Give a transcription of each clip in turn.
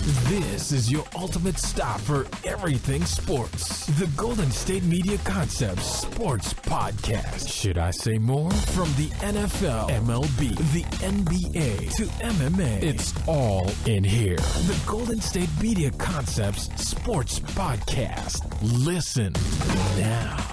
This is your ultimate stop for everything sports. The Golden State Media Concepts Sports Podcast. Should I say more? From the NFL, MLB, the NBA to MMA, it's all in here. The Golden State Media Concepts Sports Podcast. Listen now.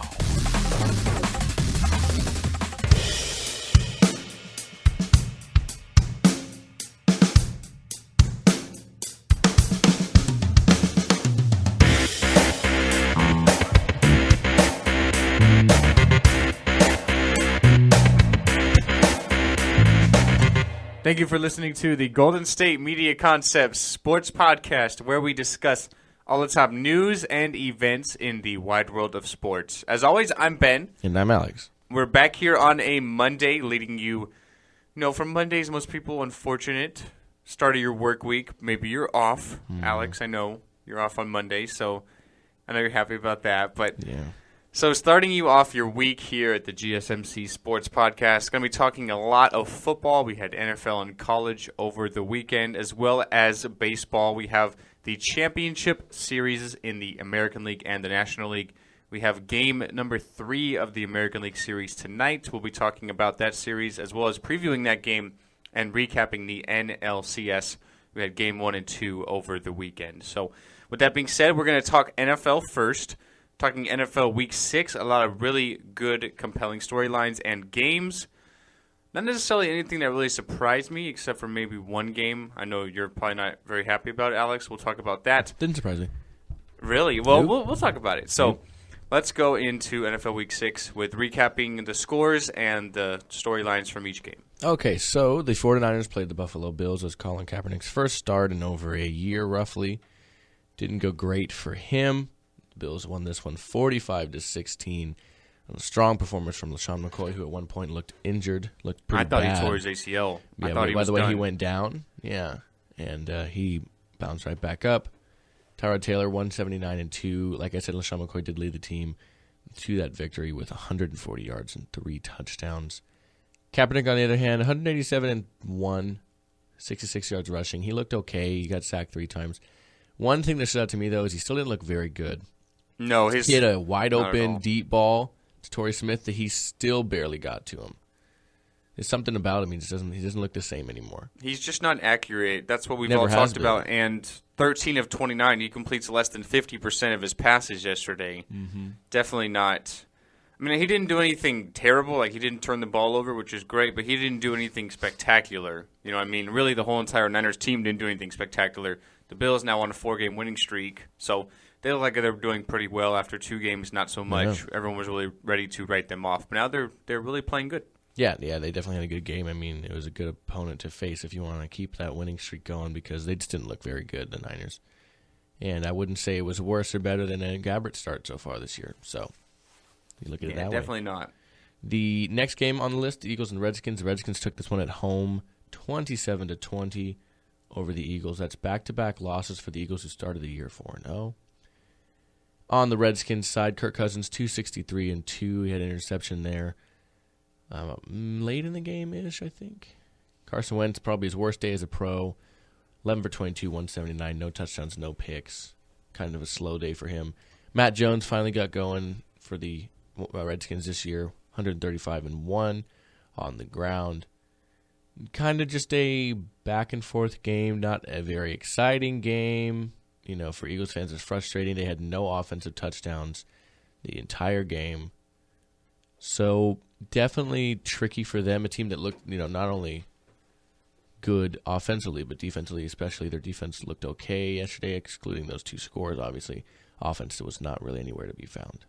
Thank you for listening to the Golden State Media Concepts Sports Podcast, where we discuss all the top news and events in the wide world of sports. As always, I'm Ben. And I'm Alex. We're back here on a Monday, leading you, from Mondays, most people unfortunate start of your work week. Maybe you're off. Alex, I know you're off on Monday, so I know you're happy about that. But yeah. So starting you off your week here at the GSMC Sports Podcast, going to be talking a lot of football. We had NFL and college over the weekend, as well as baseball. We have the championship series in the American League and the National League. We have game number 3 of the American League series tonight. We'll be talking about that series, as well as previewing that game and recapping the NLCS. We had game 1 and 2 over the weekend. So with that being said, we're going to talk NFL first. Talking NFL Week 6, a lot of really good, compelling storylines and games. Not necessarily anything that really surprised me, except for maybe one game. I know you're probably not very happy about it, Alex. We'll talk about that. Didn't surprise me. Really? Well, Nope. we'll talk about it. So let's go into NFL Week 6 with recapping the scores and the storylines from each game. Okay, so the 49ers played the Buffalo Bills. It was Colin Kaepernick's first start in over a year, roughly. Didn't go great for him. Bills won this one 45-16. A strong performance from LaShawn McCoy, who at one point looked injured, looked pretty bad. I thought he tore his ACL. Yeah, I thought he by was the way, done. he went down. Yeah, and he bounced right back up. Tyrod Taylor, 179-2. Like I said, LaShawn McCoy did lead the team to that victory with 140 yards and 3 touchdowns. Kaepernick, on the other hand, 187-1, 66 yards rushing. He looked okay. He got sacked 3 times. One thing that stood out to me, though, is he still didn't look very good. No, he had a wide-open, deep ball to Torrey Smith that he still barely got to him. There's something about him. He doesn't look the same anymore. He's just not accurate. That's what we've Never all talked been. about. And 13 of 29, he completes less than 50% of his passes yesterday. Definitely not. I mean, he didn't do anything terrible. Like, he didn't turn the ball over, which is great, but he didn't do anything spectacular. You know what I mean? Really, the whole entire Niners team didn't do anything spectacular. The Bills now on a 4-game winning streak, so they look like they're doing pretty well after 2 games, not so much. Yeah. Everyone was really ready to write them off. But now they're really playing good. Yeah, they definitely had a good game. I mean, it was a good opponent to face if you want to keep that winning streak going because they just didn't look very good, the Niners. And I wouldn't say it was worse or better than a Gabbert start so far this year. So you look at it that way. Definitely not. The next game on the list, the Eagles and Redskins. The Redskins took this one at home, 27-20 over the Eagles. That's back-to-back losses for the Eagles who started the year 4-0. On the Redskins side, Kirk Cousins, 263-2. He had an interception there late in the game-ish, I think. Carson Wentz, probably his worst day as a pro. 11 for 22, 179. No touchdowns, no picks. Kind of a slow day for him. Matt Jones finally got going for the Redskins this year. 135-1 on the ground. Kind of just a back-and-forth game, not a very exciting game. You know, for Eagles fans, it's frustrating. They had no offensive touchdowns the entire game. So definitely tricky for them, a team that looked, not only good offensively, but defensively especially. Their defense looked okay yesterday, excluding those 2 scores, obviously. Offense was not really anywhere to be found.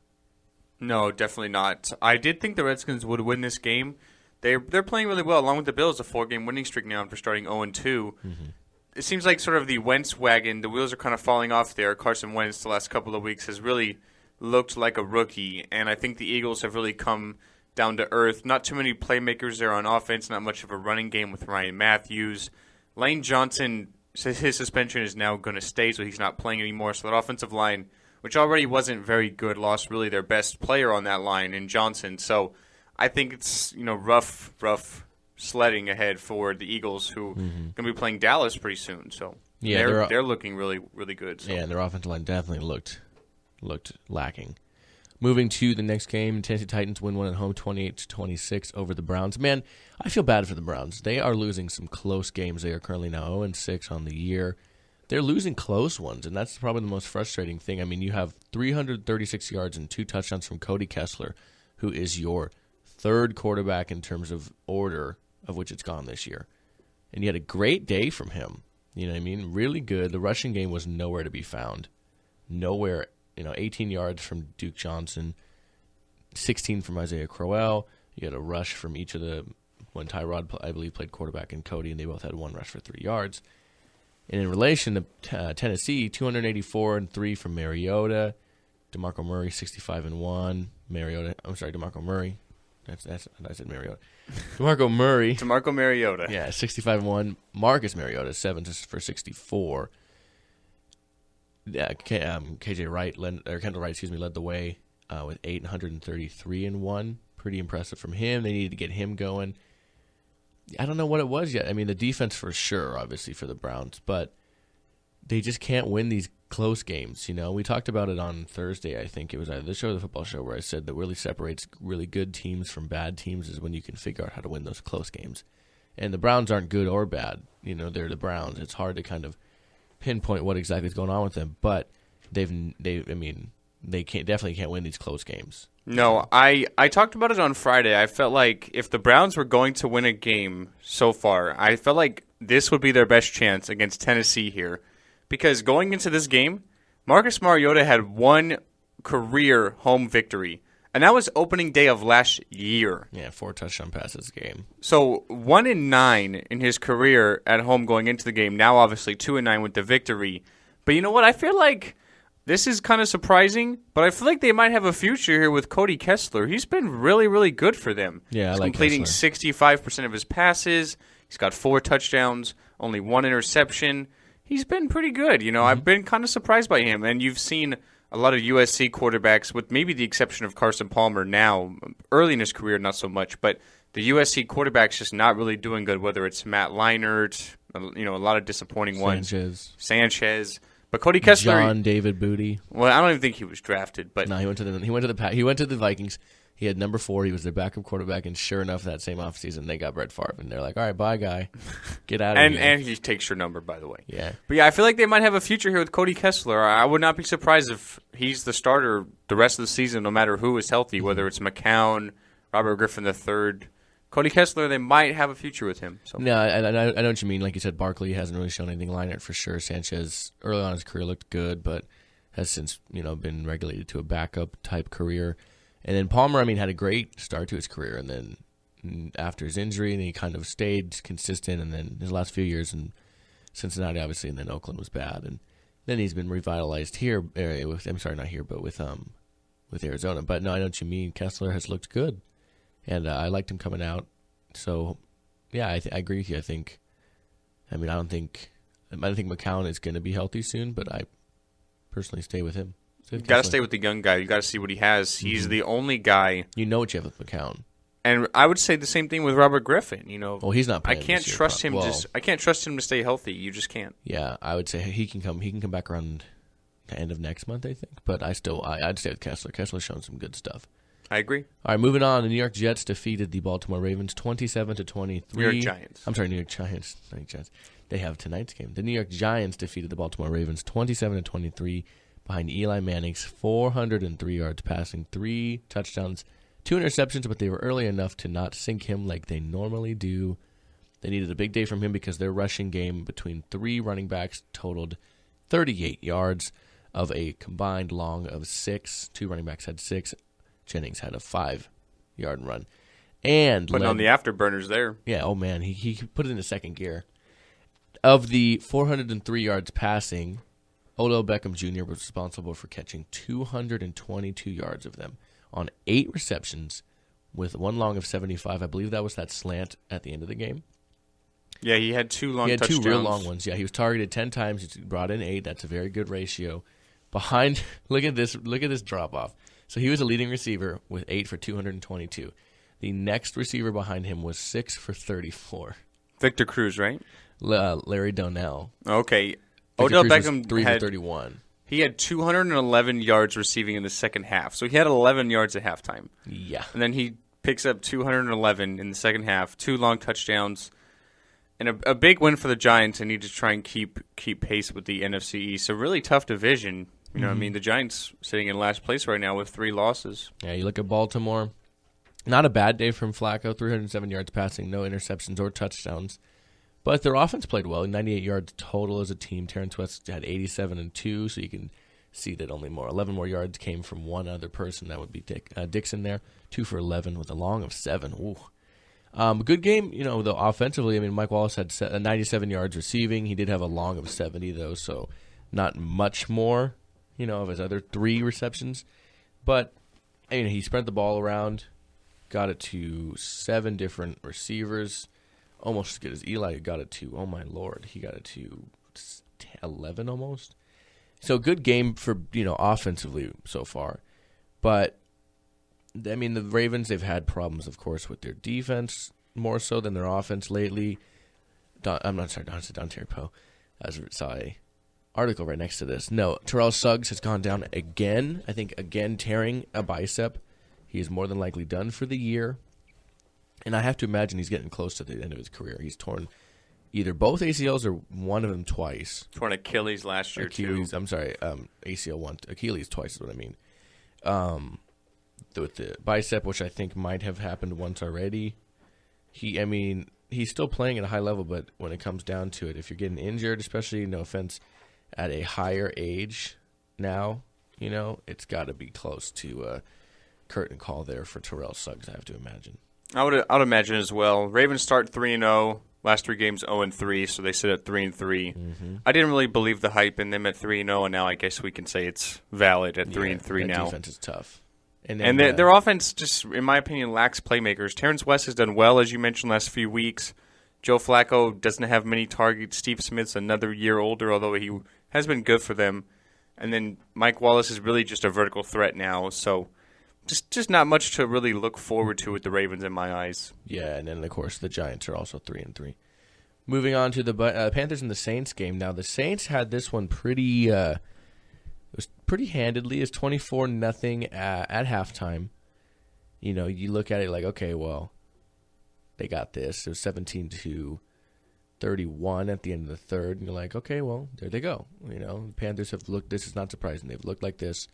No, definitely not. I did think the Redskins would win this game. They're playing really well, along with the Bills, a 4-game winning streak now after starting 0-2. It seems like sort of the Wentz wagon, the wheels are kind of falling off there. Carson Wentz the last couple of weeks has really looked like a rookie, and I think the Eagles have really come down to earth. Not too many playmakers there on offense, not much of a running game with Ryan Matthews. Lane Johnson, his suspension is now going to stay, so he's not playing anymore. So that offensive line, which already wasn't very good, lost really their best player on that line in Johnson. So I think it's rough sledding ahead for the Eagles, who are going to be playing Dallas pretty soon. So Yeah, they're looking really, really good. So. Yeah, and their offensive line definitely looked lacking. Moving to the next game, Tennessee Titans win one at home, 28-26 over the Browns. Man, I feel bad for the Browns. They are losing some close games. They are currently now 0-6 on the year. They're losing close ones, and that's probably the most frustrating thing. I mean, you have 336 yards and 2 touchdowns from Cody Kessler, who is your third quarterback in terms of order of which it's gone this year. And you had a great day from him. You know what I mean? Really good. The rushing game was nowhere to be found. Nowhere. 18 yards from Duke Johnson, 16 from Isaiah Crowell. You had a rush from each of when Tyrod, I believe, played quarterback, and Cody, and they both had one rush for 3 yards. And in relation to Tennessee, 284 and 3 from Mariota. DeMarco Murray, 65-1. DeMarco Murray. I said Mariota. DeMarco Murray. DeMarco Mariota. Yeah, 65-1. Marcus Mariota, 7 for 64. KJ Wright, Kendall Wright, led the way with 833-1. Pretty impressive from him. They needed to get him going. I don't know what it was yet. I mean, the defense for sure, obviously, for the Browns, but they just can't win these close games. We talked about it on Thursday, I think. It was either this show or the football show where I said that really separates really good teams from bad teams is when you can figure out how to win those close games. And the Browns aren't good or bad. They're the Browns. It's hard to kind of pinpoint what exactly is going on with them, but they definitely can't win these close games. No, I talked about it on Friday. I felt like if the Browns were going to win a game so far, I felt like this would be their best chance against Tennessee here. Because going into this game, Marcus Mariota had one career home victory, and that was opening day of last year. Yeah, 4 touchdown passes a game. So 1-9 in his career at home going into the game. Now, obviously, 2-9 with the victory. But you know what? I feel like this is kind of surprising, but I feel like they might have a future here with Cody Kessler. He's been really, really good for them. Yeah, He's I like completing Kessler. 65% of his passes. He's got 4 touchdowns, only 1 interception. He's been pretty good. I've been kind of surprised by him. And you've seen a lot of USC quarterbacks, with maybe the exception of Carson Palmer now, early in his career, not so much, but the USC quarterback's just not really doing good, whether it's Matt Leinart, a lot of disappointing ones. Sanchez. But Cody Kessler, John David Booty. Well, I don't even think he was drafted, but No, he went to the Vikings. He had number 4. He was their backup quarterback, and sure enough, that same offseason, they got Brett Favre, and they're like, all right, bye, guy. Get out of here. And he takes your number, by the way. Yeah. But yeah, I feel like they might have a future here with Cody Kessler. I would not be surprised if he's the starter the rest of the season, no matter who is healthy, whether it's McCown, Robert Griffin III. Cody Kessler, they might have a future with him. So. No, I know what you mean. Like you said, Barkley hasn't really shown anything. Leinart for sure. Sanchez, early on in his career, looked good, but has since been regulated to a backup-type career. And then Palmer, had a great start to his career, and then after his injury, and he kind of stayed consistent, and then his last few years in Cincinnati, obviously, and then Oakland was bad, and then he's been revitalized here. With Arizona. But no, I know what you mean. Kessler has looked good, and I liked him coming out. So, yeah, I agree with you. I think McCown is going to be healthy soon, but I personally stay with him. You got to stay with the young guy. You got to see what he has. He's the only guy. You know what you have with McCown. And I would say the same thing with Robert Griffin. Well, he's not playing. I can't trust him. I can't trust him to stay healthy. You just can't. Yeah, I would say he can come. He can come back around the end of next month, I think. But I'd stay with Kessler. Kessler's shown some good stuff. I agree. All right, moving on. The New York Jets defeated the Baltimore Ravens 27-23. New York Giants. I'm sorry, New York Giants. New York Giants. They have tonight's game. The New York Giants defeated the Baltimore Ravens 27-23 behind Eli Manning's 403 yards passing, 3 touchdowns, 2 interceptions, but they were early enough to not sink him like they normally do. They needed a big day from him because their rushing game between 3 running backs totaled 38 yards of a combined long of 6. 2 running backs had 6. Jennings had a 5-yard run. And putting on the afterburners there. Yeah, oh man, he put it into second gear. Of the 403 yards passing, Odell Beckham Jr. was responsible for catching 222 yards of them on 8 receptions with 1 long of 75. I believe that was that slant at the end of the game. Yeah, he had 2 long touchdowns. He had 2 real long ones. Yeah, he was targeted 10 times. He brought in 8. That's a very good ratio. Behind, look at this drop off. So he was a leading receiver with 8 for 222. The next receiver behind him was 6 for 34. Victor Cruz, right? Larry Donnell. Okay. Odell Cruz was Beckham 3 for had 31. He had 211 yards receiving in the second half. So he had 11 yards at halftime. Yeah. And then he picks up 211 in the second half, 2 long touchdowns, and a big win for the Giants. And need to try and keep pace with the NFC East. A really tough division. You know, I mean, the Giants sitting in last place right now with 3 losses. Yeah, you look at Baltimore. Not a bad day from Flacco, 307 yards passing, no interceptions or touchdowns. But their offense played well, 98 yards total as a team. Terrence West had 87 and 2, so you can see that only 11 more yards came from one other person. That would be Dixon there, 2 for 11 with a long of 7. Ooh. Good game, though offensively. I mean, Mike Wallace had 97 yards receiving. He did have a long of 70, though, so not much more, of his other 3 receptions. But he spread the ball around, got it to 7 different receivers. Almost as good as Eli got it to. Oh, my Lord. He got it to 11 almost. So good game for, offensively so far. But, I mean, the Ravens, they've had problems, of course, with their defense more so than their offense lately. Dontari Poe. I saw a article right next to this. No, Terrell Suggs has gone down again. I think, again, tearing a bicep. He is more than likely done for the year. And I have to imagine he's getting close to the end of his career. He's torn either both ACLs or one of them twice. Torn Achilles last year, too. I'm sorry, ACL one. Achilles twice is what I mean. With the bicep, which I think might have happened once already. He's still playing at a high level, but when it comes down to it, if you're getting injured, especially, no offense, at a higher age now, it's got to be close to a curtain call there for Terrell Suggs, I have to imagine. I would imagine as well. Ravens start 3-0. Last 3 games 0-3, so they sit at 3-3. Mm-hmm. I didn't really believe the hype in them at 3-0, and now I guess we can say it's valid at 3-3 now. Defense is tough, and their offense just, in my opinion, lacks playmakers. Terrence West has done well, as you mentioned, last few weeks. Joe Flacco doesn't have many targets. Steve Smith's another year older, although he has been good for them. And then Mike Wallace is really just a vertical threat now, so. Just not much to really look forward to with the Ravens in my eyes. Yeah, and then, of course, the Giants are also 3-3. Moving on to the Panthers and the Saints game. Now, the Saints had this one pretty handedly. It's 24-0 at halftime. You look at it like, okay, well, they got this. It was 17-31 at the end of the third. And you're like, okay, well, there they go. The Panthers have looked, this is not surprising. They've looked like this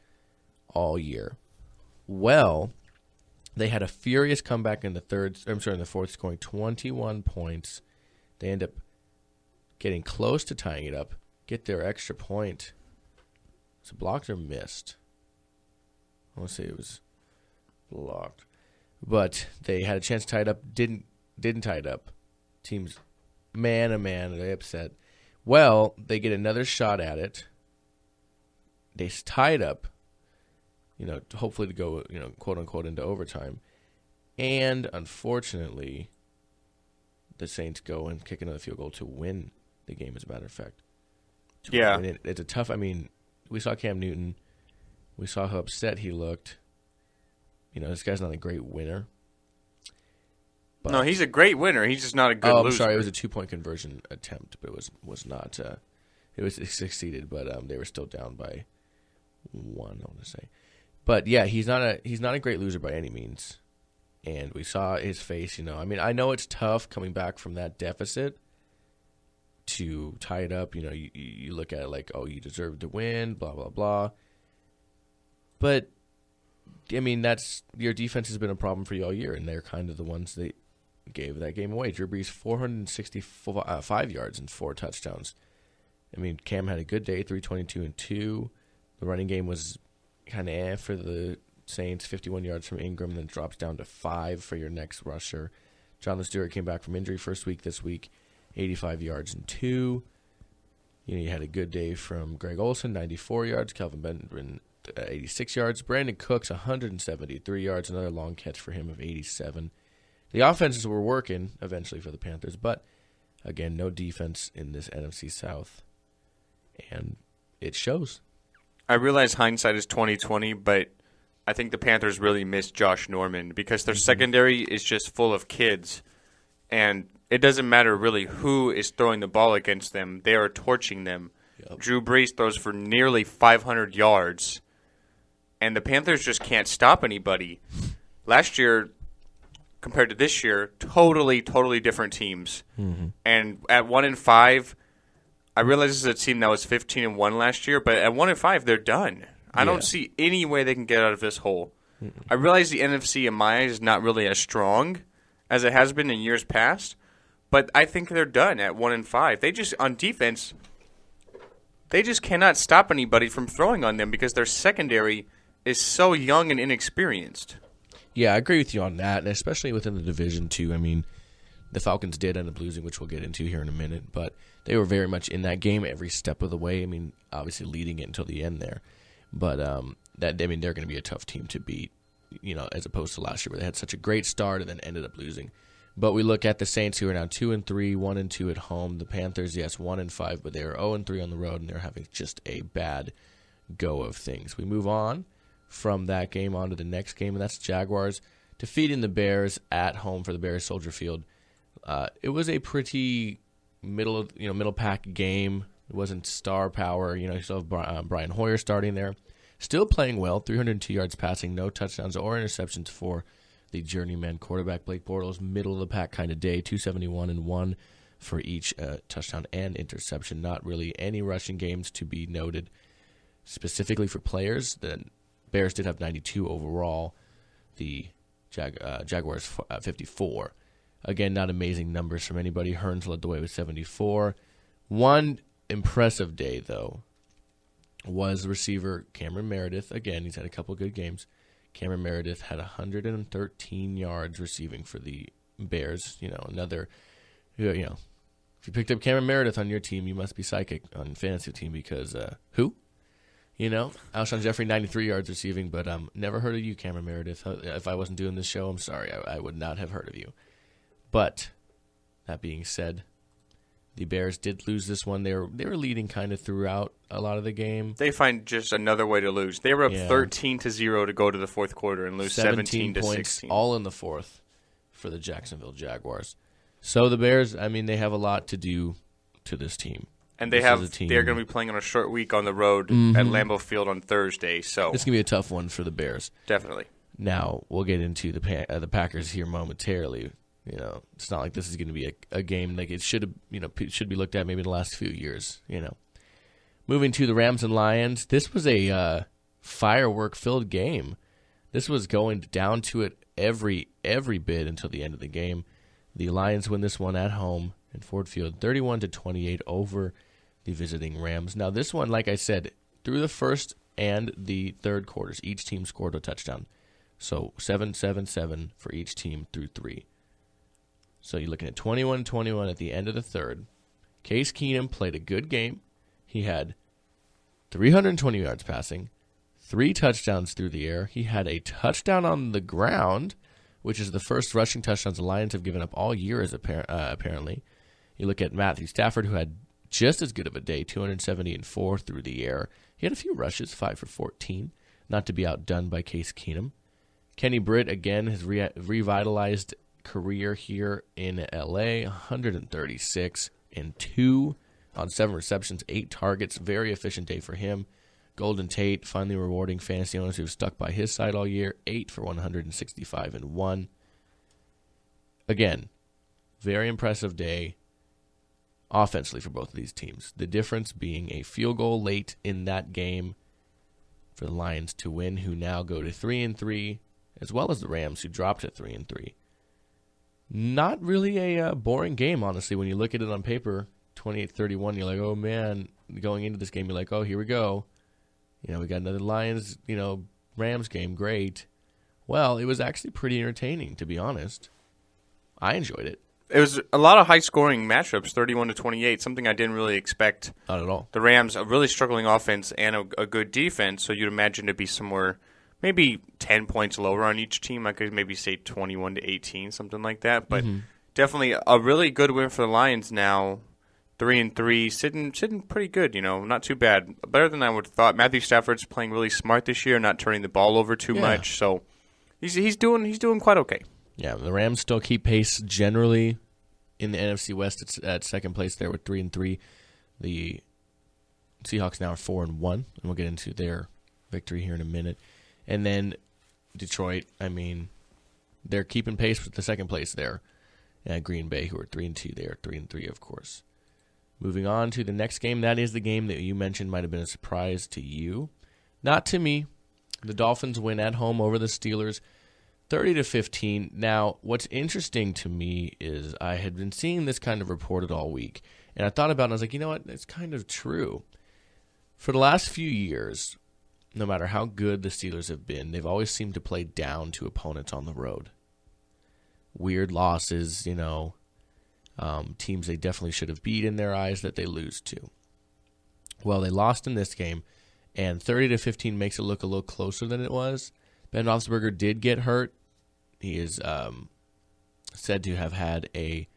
all year. Well, they had a furious comeback in the fourth, scoring 21 points. They end up getting close to tying it up, get their extra point. So blocked or missed? I want to say it was blocked. But they had a chance to tie it up, didn't tie it up. Teams, man, they upset. Well, they get another shot at it. They tie it up. Hopefully to go, quote unquote, into overtime. And unfortunately, the Saints go and kick another field goal to win the game, as a matter of fact. Yeah. It's a tough, we saw Cam Newton. We saw how upset he looked. This guy's not a great winner. But, no, he's a great winner. He's just not a good loser. I'm sorry. It was a 2-point conversion attempt, but it was not. It succeeded, but they were still down by 1, I want to say. But yeah, he's not a great loser by any means, and we saw his face. I know it's tough coming back from that deficit to tie it up. You look at it like, oh, you deserve to win, blah blah blah. But that's your defense has been a problem for you all year, and they're kind of the ones that gave that game away. Drew Brees 465 yards and 4 touchdowns. Cam had a good day, 322 and 2. The running game was kind of for the Saints, 51 yards from Ingram, then drops down to 5 for your next rusher. Jonathan Stewart came back from injury first week this week, 85 yards and 2. You had a good day from Greg Olsen, 94 yards. Kelvin Benjamin, 86 yards. Brandon Cooks, 173 yards. Another long catch for him of 87. The offenses were working eventually for the Panthers, but again, no defense in this NFC South, and it shows. I realize hindsight is 20/20, but I think the Panthers really missed Josh Norman because their secondary is just full of kids, and it doesn't matter really who is throwing the ball against them. They are torching them. Yep. Drew Brees throws for nearly 500 yards, and the Panthers just can't stop anybody. Last year, compared to this year, totally different teams. Mm-hmm. And at 1-5, I realize this is a team that was 15-1 last year, but at 1-5, they're done. I don't see any way they can get out of this hole. Mm-mm. I realize the NFC in my eyes is not really as strong as it has been in years past, but I think they're done at 1-5. They just, on defense, they just cannot stop anybody from throwing on them because their secondary is so young and inexperienced. Yeah, I agree with you on that, and especially within the division, too. I mean, the Falcons did end up losing, which we'll get into here in a minute, but they were very much in that game every step of the way. I mean, obviously leading it until the end there. But they're going to be a tough team to beat, as opposed to last year where they had such a great start and then ended up losing. But we look at the Saints, who are now 2-3, 1-2 at home. The Panthers, yes, 1-5, but they are 0-3 on the road, and they're having just a bad go of things. We move on from that game on to the next game, and that's Jaguars defeating the Bears at home for the Bears Soldier Field. It was a pretty middle pack game. It wasn't star power. You still have Brian Hoyer starting there, still playing well. 302 yards passing, no touchdowns or interceptions for the journeyman quarterback Blake Bortles. Middle of the pack kind of day. 271 and 1 for each touchdown and interception. Not really any rushing games to be noted specifically for players. The Bears did have 92 overall. The Jaguars 54. Again, not amazing numbers from anybody. Hearns led the way with 74. One impressive day, though, was receiver Cameron Meredith. Again, he's had a couple good games. Cameron Meredith had 113 yards receiving for the Bears. Another, if you picked up Cameron Meredith on your team, you must be psychic on fantasy team because who? Alshon Jeffrey, 93 yards receiving, but never heard of you, Cameron Meredith. If I wasn't doing this show, I'm sorry. I would not have heard of you. But that being said, the Bears did lose this one. They were leading kind of throughout a lot of the game. They find just another way to lose. They were up 13-0 to go to the fourth quarter and lose 17 to 16. All in the fourth for the Jacksonville Jaguars. So the Bears, they have a lot to do to this team. And they're going to be playing on a short week on the road at Lambeau Field on Thursday. So it's going to be a tough one for the Bears. Definitely. Now, we'll get into the Packers here momentarily. It's not like this is going to be a game like it should be looked at maybe in the last few years. Moving to the Rams and Lions, this was a firework-filled game. This was going down to it every bit until the end of the game. The Lions win this one at home in Ford Field, 31-28 over the visiting Rams. Now, this one, like I said, through the first and the third quarters, each team scored a touchdown. So 7-7-7 for each team through three. So you're looking at 21-21 at the end of the third. Case Keenum played a good game. He had 320 yards passing, 3 touchdowns through the air. He had a touchdown on the ground, which is the first rushing touchdowns the Lions have given up all year, apparently. You look at Matthew Stafford, who had just as good of a day, 270-4 through the air. He had a few rushes, 5 for 14, not to be outdone by Case Keenum. Kenny Britt, again, has revitalized career here in L.A., 136 and 2 on 7 receptions, 8 targets. Very efficient day for him. Golden Tate finally rewarding fantasy owners who've stuck by his side all year, 8 for 165 and 1. Again, very impressive day offensively for both of these teams. The difference being a field goal late in that game for the Lions to win, who now go to 3-3, as well as the Rams, who dropped to 3-3. Not really a boring game, honestly. When you look at it on paper, 28-31, you're like, oh, man. Going into this game, you're like, oh, here we go. We got another Lions, Rams game. Great. Well, it was actually pretty entertaining, to be honest. I enjoyed it. It was a lot of high-scoring matchups, 31-28, something I didn't really expect. Not at all. The Rams, a really struggling offense and a good defense, so you'd imagine to be somewhere maybe 10 points lower on each team. I could maybe say 21-18, something like that. But definitely a really good win for the Lions now. 3-3, sitting pretty good, not too bad. Better than I would have thought. Matthew Stafford's playing really smart this year, not turning the ball over too much. So he's doing quite okay. Yeah, the Rams still keep pace generally in the NFC West. It's at second place there with 3-3. The Seahawks now are 4-1, and we'll get into their victory here in a minute. And then Detroit, I mean, they're keeping pace with the second place there. And Green Bay, who are 3-2, they are 3-3, of course. Moving on to the next game, that is the game that you mentioned might have been a surprise to you. Not to me. The Dolphins win at home over the Steelers, 30-15. Now, what's interesting to me is I had been seeing this kind of reported all week, and I thought about it, and I was like, you know what, it's kind of true. For the last few years, no matter how good the Steelers have been, they've always seemed to play down to opponents on the road. Weird losses, teams they definitely should have beat in their eyes that they lose to. Well, they lost in this game, and 30-15 makes it look a little closer than it was. Ben Roethlisberger did get hurt. He is said to have had a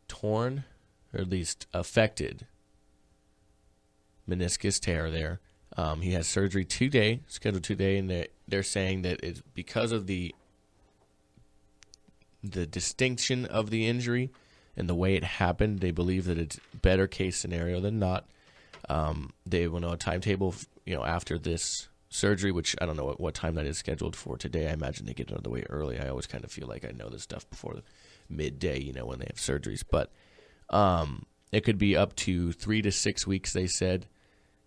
torn, or at least affected, meniscus tear there. He has surgery today, scheduled today, and they're saying that it's because of the distinction of the injury and the way it happened. They believe that it's better case scenario than not. They will know a timetable, after this surgery, which I don't know what time that is scheduled for today. I imagine they get it out of the way early. I always kind of feel like I know this stuff before midday, when they have surgeries. But it could be up to 3 to 6 weeks, they said.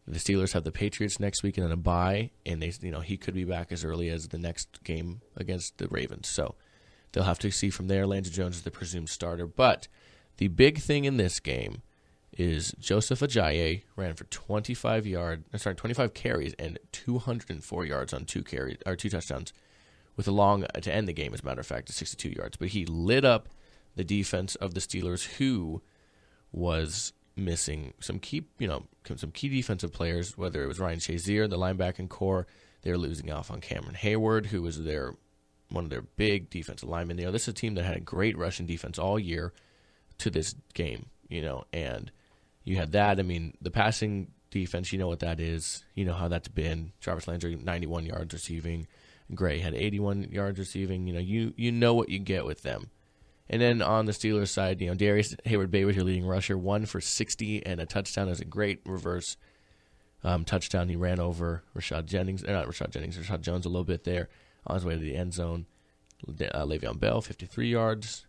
The Steelers have the Patriots next week and then a bye, and he could be back as early as the next game against the Ravens. So they'll have to see from there. Landry Jones is the presumed starter. But the big thing in this game is Joseph Ajayi ran for 25 carries and 204 yards on 2 touchdowns, with a long to end the game, as a matter of fact, 62 yards. But he lit up the defense of the Steelers, who was missing some key defensive players, whether it was Ryan Shazier, the linebacking core. They were losing off on Cameron Hayward, who was one of their big defensive linemen. This is a team that had a great rushing defense all year to this game, and you had that. I mean, the passing defense, you know what that is. You know how that's been. Travis Landry, 91 yards receiving. Gray had 81 yards receiving. You know what you get with them. And then on the Steelers side, Darius Hayward-Baywood, your leading rusher, 1 for 60 and a touchdown. It was a great reverse touchdown. He ran over Rashad Jones a little bit there on his way to the end zone. Le'Veon Bell, 53 yards.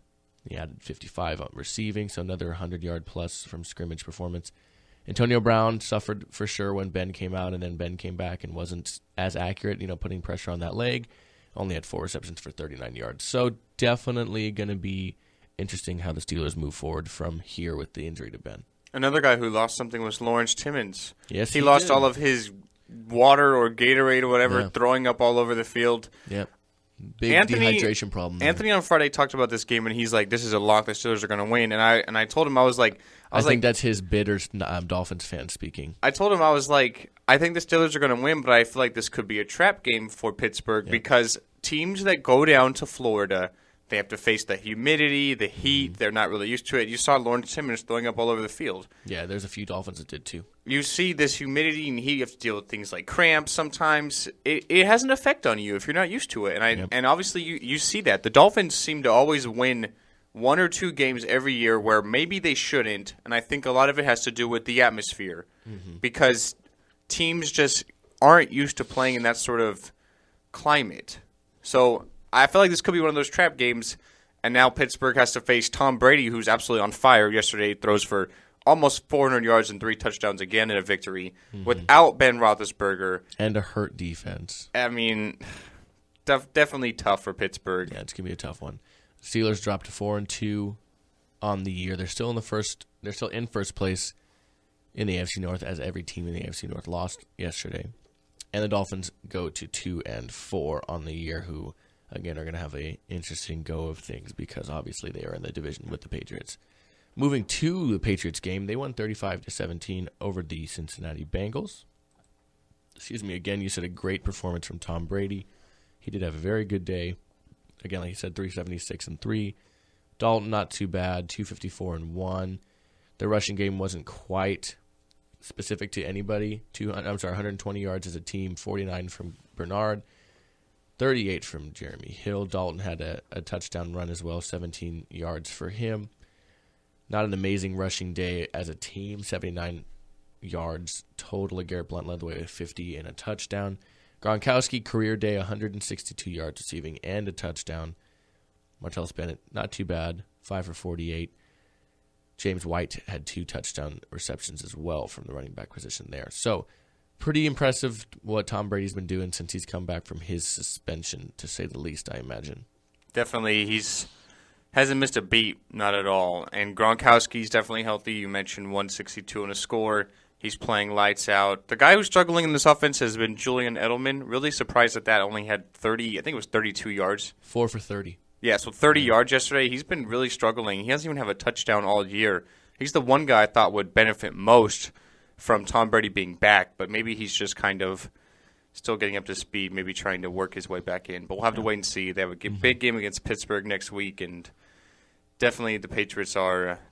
He added 55 on receiving, so another 100-yard plus from scrimmage performance. Antonio Brown suffered for sure when Ben came out, and then Ben came back and wasn't as accurate, putting pressure on that leg. Only had 4 receptions for 39 yards. So definitely going to be interesting how the Steelers move forward from here with the injury to Ben. Another guy who lost something was Lawrence Timmons. Yes, he lost all of his water or Gatorade or whatever, throwing up all over the field. Yep. Big dehydration problem there. Anthony on Friday talked about this game, and he's like, "This is a lock. The Steelers are going to win." And I told him, I think that's his bitter Dolphins fan speaking. I told him, I think the Steelers are going to win, but I feel like this could be a trap game for Pittsburgh because teams that go down to Florida, they have to face the humidity, the heat. Mm-hmm. They're not really used to it. You saw Lawrence Timmons throwing up all over the field. Yeah, there's a few Dolphins that did too. You see this humidity and heat, you have to deal with things like cramps sometimes. It has an effect on you if you're not used to it. And obviously you see that. The Dolphins seem to always win 1 or 2 games every year where maybe they shouldn't, and I think a lot of it has to do with the atmosphere because teams just aren't used to playing in that sort of climate. So I feel like this could be one of those trap games, and now Pittsburgh has to face Tom Brady, who's absolutely on fire. Yesterday throws for almost 400 yards and 3 touchdowns again in a victory without Ben Roethlisberger. And a hurt defense. I mean, definitely tough for Pittsburgh. Yeah, it's going to be a tough one. Steelers dropped to 4-2 on the year. They're still in first place in the AFC North, as every team in the AFC North lost yesterday. And the Dolphins go to 2-4 on the year, who again are going to have an interesting go of things because obviously they are in the division with the Patriots. Moving to the Patriots game, they won 35-17 over the Cincinnati Bengals. Again, you said a great performance from Tom Brady. He did have a very good day. Again, like you said, 376-3. Dalton, not too bad, 254-1. The rushing game wasn't quite specific to anybody. 120 yards as a team, 49 from Bernard, 38 from Jeremy Hill. Dalton had a touchdown run as well, 17 yards for him. Not an amazing rushing day as a team, 79 yards total. Garrett Blount led the way with 50 and a touchdown. Gronkowski, career day, 162 yards receiving and a touchdown. Martellus Bennett, not too bad, 5 for 48. James White had 2 touchdown receptions as well from the running back position there. So pretty impressive what Tom Brady's been doing since he's come back from his suspension, to say the least, I imagine. Definitely, hasn't missed a beat, not at all. And Gronkowski's definitely healthy. You mentioned 162 and a score. He's playing lights out. The guy who's struggling in this offense has been Julian Edelman. Really surprised that only had 30, I think it was 32 yards. 4 for 30. Yeah, so 30 yards yesterday. He's been really struggling. He doesn't even have a touchdown all year. He's the one guy I thought would benefit most from Tom Brady being back, but maybe he's just kind of still getting up to speed, maybe trying to work his way back in. But we'll have to wait and see. They have a big game against Pittsburgh next week, and definitely the Patriots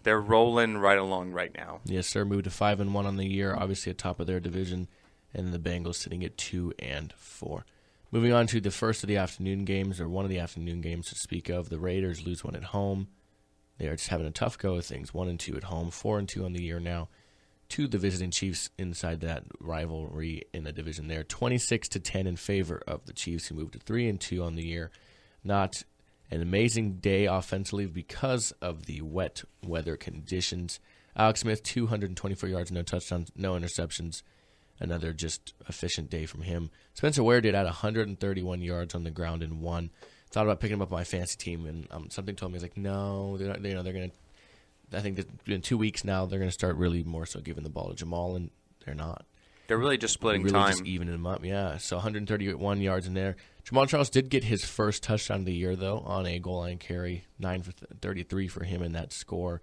they're rolling right along right now. Yes, sir. Moved to 5-1 on the year, obviously at top of their division, and the Bengals sitting at 2-4. Moving on to the first of the afternoon games, or one of the afternoon games to speak of. The Raiders lose one at home. They are just having a tough go of things. 1-2 at home, 4-2 on the year now. To the visiting Chiefs inside that rivalry in the division there. 26-10 in favor of the Chiefs, who moved to 3-2 on the year. Not an amazing day offensively because of the wet weather conditions. Alex Smith, 224 yards, no touchdowns, no interceptions. Another just efficient day from him. Spencer Ware did add 131 yards on the ground and won. Thought about picking him up on my fantasy team, and something told me, I was like, no, they're going to. I think that in 2 weeks now they're going to start really more so giving the ball to Jamal, and they're not. They're really just splitting really time. Just evening them up, yeah. So 131 yards in there. Jamal Charles did get his first touchdown of the year, though, on a goal line carry. 9 for 33 for him in that score.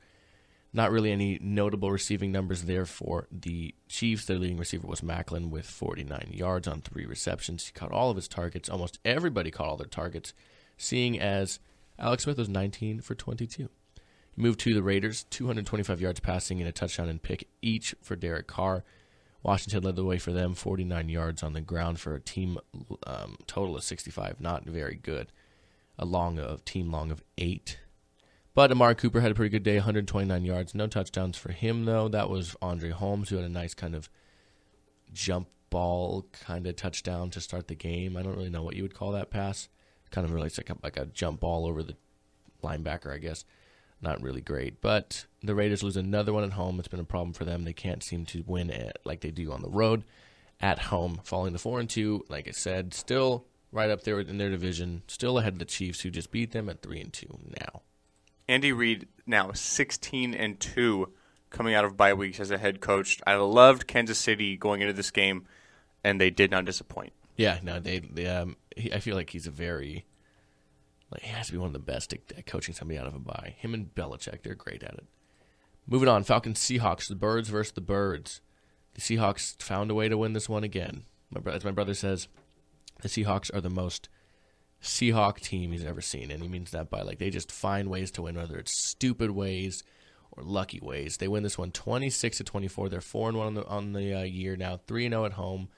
Not really any notable receiving numbers there for the Chiefs. Their leading receiver was Macklin with 49 yards on 3 receptions. He caught all of his targets. Almost everybody caught all their targets, seeing as Alex Smith was 19 for 22. He moved to the Raiders, 225 yards passing and a touchdown and pick each for Derek Carr. Washington led the way for them, 49 yards on the ground for a team total of 65. Not very good. A team long of 8. But Amari Cooper had a pretty good day, 129 yards. No touchdowns for him, though. That was Andre Holmes, who had a nice kind of jump ball kind of touchdown to start the game. I don't really know what you would call that pass. Kind of really like a jump ball over the linebacker, I guess. Not really great. But the Raiders lose another one at home. It's been a problem for them. They can't seem to win like they do on the road. At home, falling to 4-2. Like I said, still right up there in their division. Still ahead of the Chiefs, who just beat them at 3-2 now. Andy Reid now 16-2 coming out of bye weeks as a head coach. I loved Kansas City going into this game, and they did not disappoint. Yeah, no, I feel like he's he has to be one of the best at coaching somebody out of a bye. Him and Belichick, they're great at it. Moving on, Falcons Seahawks, the Birds versus the Birds. The Seahawks found a way to win this one again. As my brother says, the Seahawks are the most Seahawk team he's ever seen, and he means that by they just find ways to win, whether it's stupid ways or lucky ways. They win this one 26-24. They're 4-1 on the year now, 3-0 at home.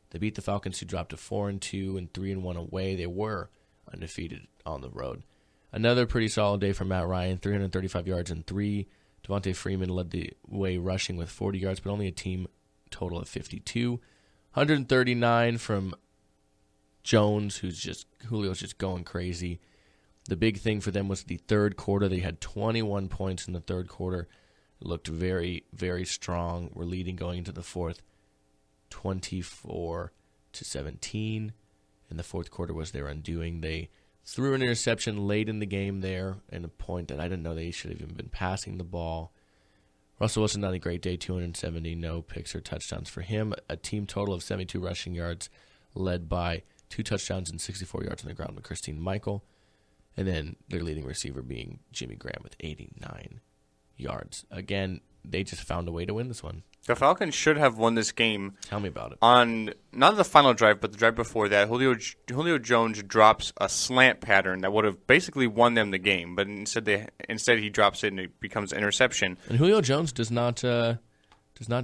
They beat the Falcons, who dropped to 4-2 and 3-1 away. They were undefeated on the road. Another pretty solid day for Matt Ryan, 335 yards and 3. Devontae Freeman led the way rushing with 40 yards, but only a team total of 52. 139 from Jones, Julio's just going crazy. The big thing for them was the third quarter. They had 21 points in the third quarter. It looked very, very strong. We're leading going into the fourth, 24-17. And the fourth quarter was their undoing. They threw an interception late in the game there, and a point that I didn't know they should have even been passing the ball. Russell Wilson, not a great day, 270, no picks or touchdowns for him. A team total of 72 rushing yards, led by 2 touchdowns and 64 yards on the ground with Christine Michael. And then their leading receiver being Jimmy Graham with 89 yards. Again, they just found a way to win this one. The Falcons should have won this game. Tell me about it. On not the final drive, but the drive before that, Julio Jones drops a slant pattern that would have basically won them the game, but instead he drops it and it becomes an interception. And Julio Jones does not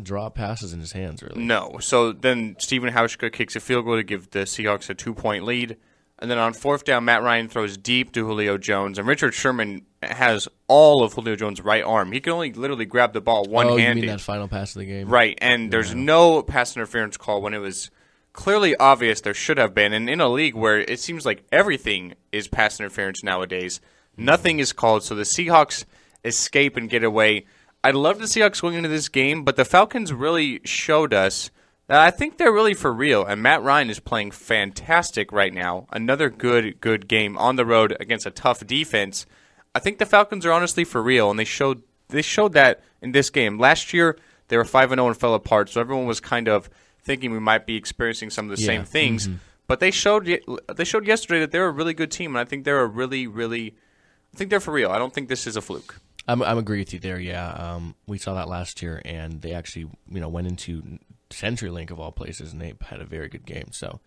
drop passes in his hands, really. No. So then Stephen Hauschka kicks a field goal to give the Seahawks a 2-point lead. And then on fourth down, Matt Ryan throws deep to Julio Jones. And Richard Sherman has all of Julio Jones' right arm. He can only literally grab the ball one-handed. Oh, you mean that final pass of the game? Right, and there's no pass interference call when it was clearly obvious there should have been. And in a league where it seems like everything is pass interference nowadays, nothing is called. So the Seahawks escape and get away. I'd love the Seahawks going into this game, but the Falcons really showed us that I think they're really for real, and Matt Ryan is playing fantastic right now. Another good game on the road against a tough defense. I think the Falcons are honestly for real, and they showed that in this game. Last year, they were 5-0 and fell apart, so everyone was kind of thinking we might be experiencing some of the same things. Mm-hmm. But they showed yesterday that they're a really good team, and I think they're I think they're for real. I don't think this is a fluke. I'm agree with you there. Yeah, we saw that last year, and they actually went into CenturyLink of all places, and they had a very good game. So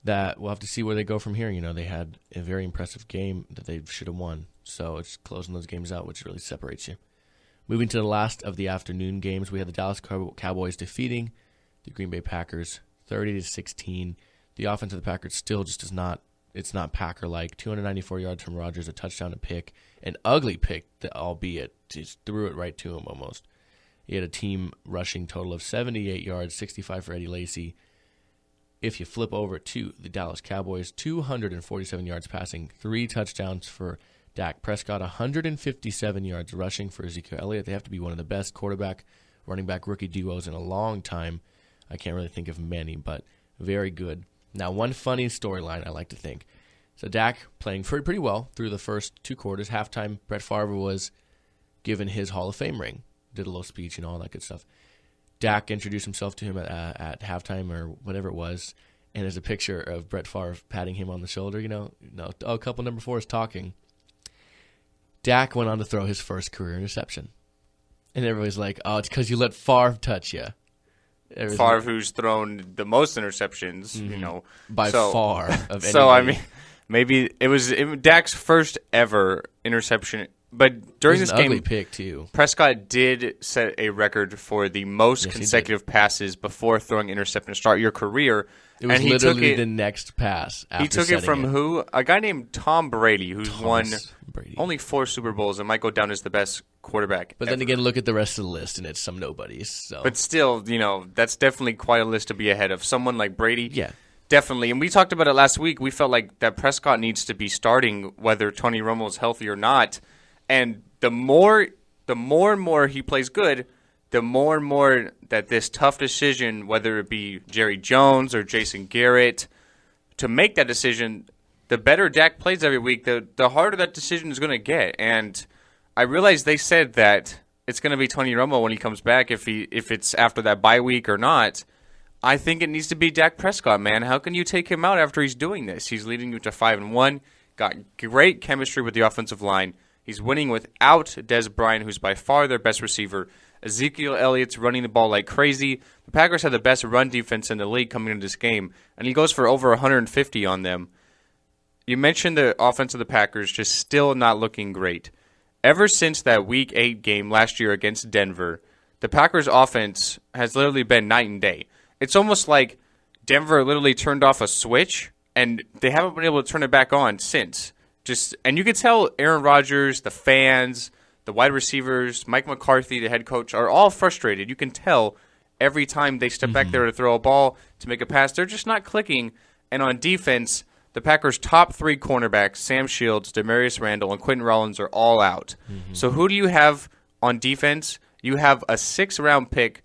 that we'll have to see where they go from here. They had a very impressive game that they should have won. So it's closing those games out, which really separates you. Moving to the last of the afternoon games, we had the Dallas Cowboys defeating the Green Bay Packers 30-16. The offense of the Packers still just is not. It's not Packer-like. 294 yards from Rodgers, a touchdown, a pick, an ugly pick, albeit just threw it right to him almost. He had a team rushing total of 78 yards, 65 for Eddie Lacy. If you flip over to the Dallas Cowboys, 247 yards passing, 3 touchdowns for Dak Prescott, 157 yards rushing for Ezekiel Elliott. They have to be one of the best running back rookie duos in a long time. I can't really think of many, but very good. Now, one funny storyline I like to think. So Dak playing pretty well through the first 2 quarters. Halftime, Brett Favre was given his Hall of Fame ring. Did a little speech and all that good stuff. Dak introduced himself to him at halftime or whatever it was, and there's a picture of Brett Favre patting him on the shoulder. Couple number 4 is talking. Dak went on to throw his first career interception, and everybody's like, "Oh, it's because you let Favre touch you." Favre, who's thrown the most interceptions, by far of anybody. So I mean, maybe it was Dak's first ever interception. But during this game, ugly pick too. Prescott did set a record for the most consecutive passes before throwing interception to start your career. It was literally the next pass. He took it from who? A guy named Tom Brady, who's won only 4 Super Bowls and might go down as the best quarterback. But then again, look at the rest of the list, and it's some nobodies. So. But still, that's definitely quite a list to be ahead of. Someone like Brady. Yeah. Definitely, and we talked about it last week. We felt like that Prescott needs to be starting whether Tony Romo is healthy or not. And the more and more he plays good, the more and more that this tough decision, whether it be Jerry Jones or Jason Garrett, to make that decision, the better Dak plays every week, the harder that decision is going to get. And I realize they said that it's going to be Tony Romo when he comes back, if it's after that bye week or not. I think it needs to be Dak Prescott, man. How can you take him out after he's doing this? He's leading you to 5-1, got great chemistry with the offensive line. He's winning without Dez Bryant, who's by far their best receiver. Ezekiel Elliott's running the ball like crazy. The Packers have the best run defense in the league coming into this game, and he goes for over 150 on them. You mentioned the offense of the Packers just still not looking great. Ever since that Week 8 game last year against Denver, the Packers' offense has literally been night and day. It's almost like Denver literally turned off a switch, and they haven't been able to turn it back on since. And you can tell Aaron Rodgers, the fans, the wide receivers, Mike McCarthy, the head coach, are all frustrated. You can tell every time they step back there to throw a ball, to make a pass, they're just not clicking. And on defense, the Packers' top 3 cornerbacks, Sam Shields, Demarius Randall, and Quentin Rollins, are all out. So who do you have on defense? You have a 6th-round pick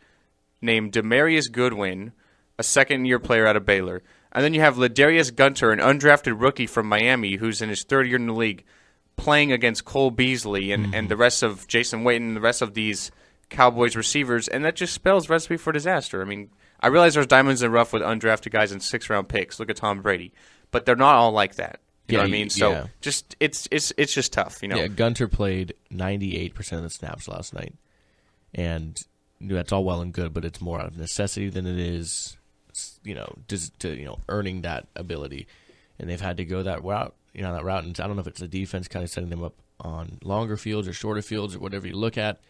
named Demarius Goodwin, a second-year player out of Baylor. And then you have Ladarius Gunter, an undrafted rookie from Miami who's in his 3rd year in the league, playing against Cole Beasley and the rest of Jason Witten and the rest of these Cowboys receivers, and that just spells recipe for disaster. I mean, I realize there's diamonds in the rough with undrafted guys and 6th-round picks. Look at Tom Brady. But they're not all like that. You know what I mean? So just it's just tough, Yeah, Gunter played 98% of the snaps last night. And that's all well and good, but it's more out of necessity than it is earning that ability, and they've had to go that route. And I don't know if it's the defense kind of setting them up on longer fields or shorter fields or whatever you look at,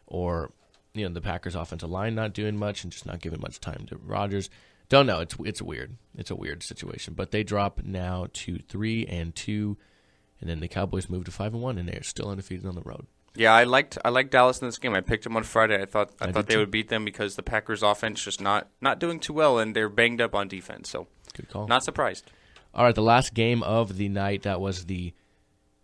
or the Packers' offensive line not doing much and just not giving much time to Rodgers. Don't know. It's weird. It's a weird situation. But they drop now to 3-2, and then the Cowboys move to 5-1, and they're still undefeated on the road. Yeah, I liked Dallas in this game. I picked them on Friday. I thought they would beat them because the Packers' offense just not doing too well, and they're banged up on defense. So good call. Not surprised. All right, the last game of the night, that was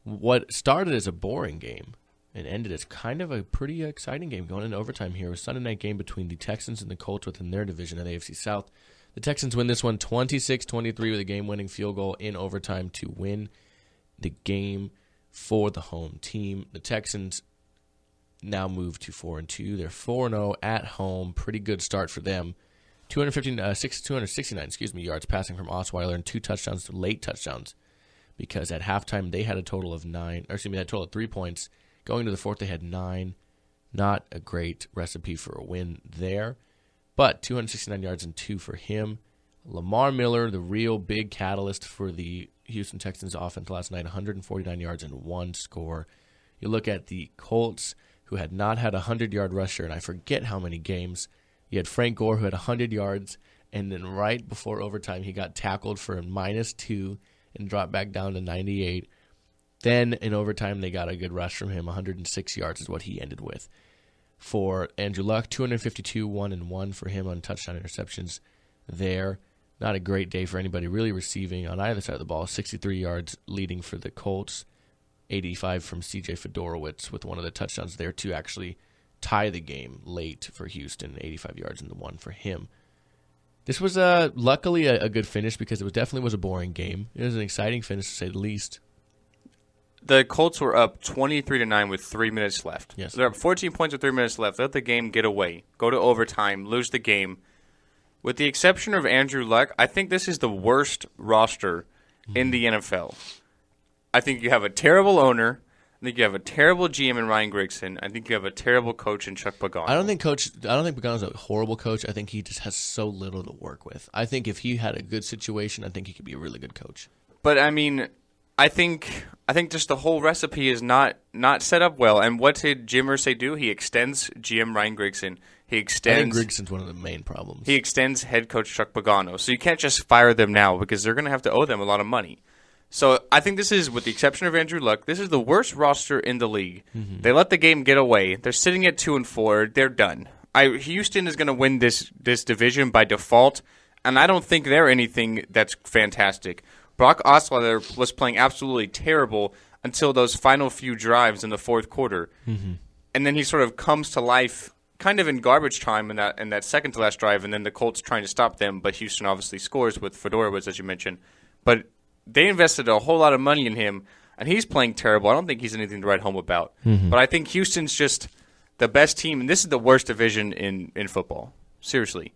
what started as a boring game and ended as kind of a pretty exciting game going into overtime here. It was a Sunday night game between the Texans and the Colts within their division of the AFC South. The Texans win this one 26-23 with a game-winning field goal in overtime to win the game for the home team. The Texans now move to 4-2. They're 4-0 at home. Pretty good start for them. 269 yards passing from Osweiler and 2 touchdowns, late touchdowns, because at halftime they had a total of 3 points. Going to the fourth, they had 9. Not a great recipe for a win there, but 269 yards and 2 for him. Lamar Miller, the real big catalyst for the Houston Texans offense last night, 149 yards and 1 score. You look at the Colts, who had not had a 100-yard rusher, and I forget how many games. You had Frank Gore, who had 100 yards, and then right before overtime, he got tackled for a -2 and dropped back down to 98. Then in overtime, they got a good rush from him. 106 yards is what he ended with. For Andrew Luck, 252, 1-1 for him on touchdown interceptions there. Not a great day for anybody really receiving on either side of the ball. 63 yards leading for the Colts. 85 from C.J. Fedorowicz with one of the touchdowns there to actually tie the game late for Houston. 85 yards and the 1 for him. This was luckily a good finish because it definitely was a boring game. It was an exciting finish to say the least. The Colts were up 23-9 with 3 minutes left. Yes. They're up 14 points with 3 minutes left. Let the game get away. Go to overtime. Lose the game. With the exception of Andrew Luck, I think this is the worst roster in the NFL. I think you have a terrible owner. I think you have a terrible GM in Ryan Grigson. I think you have a terrible coach in Chuck Pagano. I don't think Pagano's a horrible coach. I think he just has so little to work with. I think if he had a good situation, I think he could be a really good coach. But I mean, I think just the whole recipe is not set up well. And what did Jim Irsay do? He extends GM Ryan Grigson. I think Grigson's one of the main problems. He extends head coach Chuck Pagano. So you can't just fire them now because they're going to have to owe them a lot of money. So I think this is, with the exception of Andrew Luck, this is the worst roster in the league. Mm-hmm. They let the game get away. They're sitting at 2-4. They're done. Houston is going to win this division by default, and I don't think they're anything that's fantastic. Brock Osweiler was playing absolutely terrible until those final few drives in the fourth quarter. Mm-hmm. And then he sort of comes to life kind of in garbage time in that second to last drive, and then the Colts trying to stop them, but Houston obviously scores with Fedorowicz, as you mentioned. But they invested a whole lot of money in him, and he's playing terrible. I don't think he's anything to write home about. Mm-hmm. But I think Houston's just the best team, and this is the worst division in football. Seriously.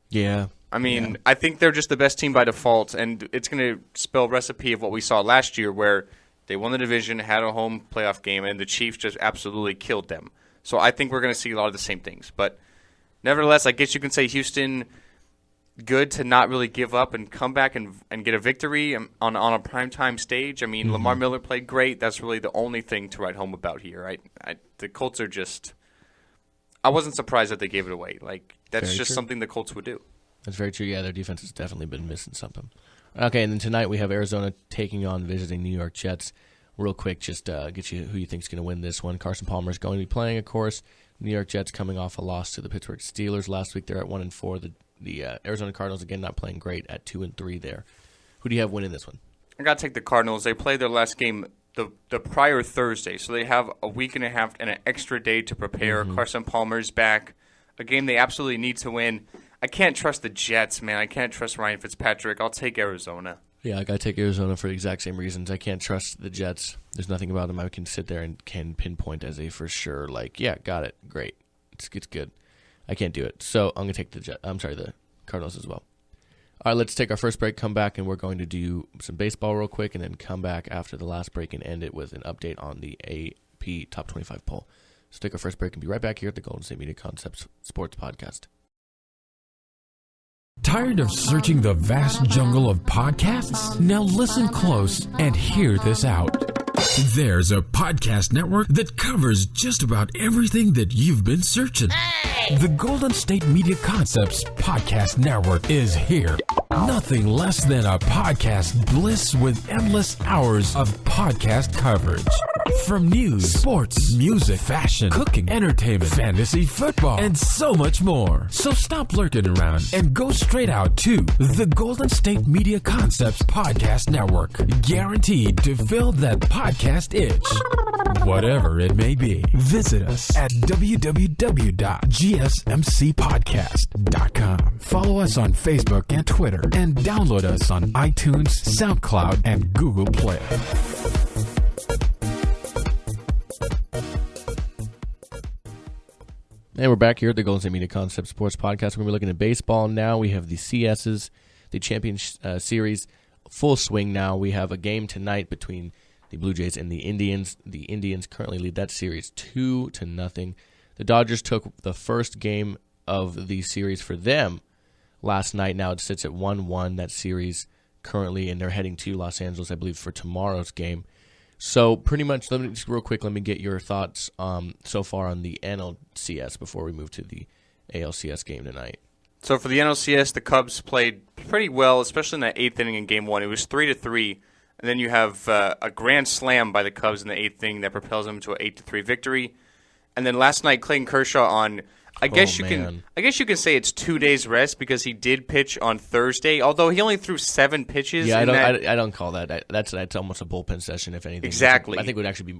Yeah. I mean, I think they're just the best team by default, and it's going to spell recipe of what we saw last year where they won the division, had a home playoff game, and the Chiefs just absolutely killed them. So I think we're going to see a lot of the same things. But nevertheless, I guess you can say Houston, good to not really give up and come back and get a victory on a primetime stage. I mean, mm-hmm. Lamar Miller played great. That's really the only thing to write home about here. The Colts are just – I wasn't surprised that they gave it away. Like, that's very just true. Something the Colts would do. That's very true. Yeah, their defense has definitely been missing something. Okay, and then tonight we have Arizona taking on visiting New York Jets. Real quick, just get you who you think is going to win this one. Carson Palmer is going to be playing, of course. New York Jets coming off a loss to the Pittsburgh Steelers last week. They're at 1-4. The Arizona Cardinals, again, not playing great at 2-3 there. Who do you have winning this one? I got to take the Cardinals. They played their last game the prior Thursday, so they have a week and a half and an extra day to prepare. Mm-hmm. Carson Palmer's back. A game they absolutely need to win. I can't trust the Jets, man. I can't trust Ryan Fitzpatrick. I'll take Arizona. Yeah, I got to take Arizona for the exact same reasons. I can't trust the Jets. There's nothing about them I can sit there and can pinpoint as a for sure. Like, yeah, got it. Great. It's good. I can't do it. So I'm going to take the Cardinals as well. All right, let's take our first break, come back, and we're going to do some baseball real quick, and then come back after the last break and end it with an update on the AP Top 25 poll. So take our first break and be right back here at the Golden State Media Concepts Sports Podcast. Tired of searching the vast jungle of podcasts? Now listen close and hear this out. There's a podcast network that covers just about everything that you've been searching. Hey! The Golden State Media Concepts Podcast Network is here. Nothing less than a podcast bliss with endless hours of podcast coverage. From news, sports, music, fashion, cooking, entertainment, fantasy, football, and so much more. So stop lurking around and go straight out to the Golden State Media Concepts Podcast Network. Guaranteed to fill that podcast itch. Whatever it may be. Visit us at www.gsmcpodcast.com. Follow us on Facebook and Twitter, and download us on iTunes, SoundCloud, and Google Play. And we're back here at the Golden State Media Concept Sports Podcast. We're going to be looking at baseball now. We have the CSs, the Champion Series, full swing now. We have a game tonight between the Blue Jays and the Indians. The Indians currently lead that series 2-0. The Dodgers took the first game of the series for them last night. Now it sits at 1-1, that series currently, and they're heading to Los Angeles, I believe, for tomorrow's game. So pretty much, let me just real quick, let me get your thoughts so far on the NLCS before we move to the ALCS game tonight. So for the NLCS, the Cubs played pretty well, especially in that eighth inning in Game 1. It was 3-3, and then you have a grand slam by the Cubs in the eighth inning that propels them to an 8-3 victory. And then last night, Clayton Kershaw on, I guess you can say it's 2 days rest because he did pitch on Thursday, although he only threw 7 pitches. Yeah, I don't call that. That's almost a bullpen session, if anything. Exactly. I think it would actually be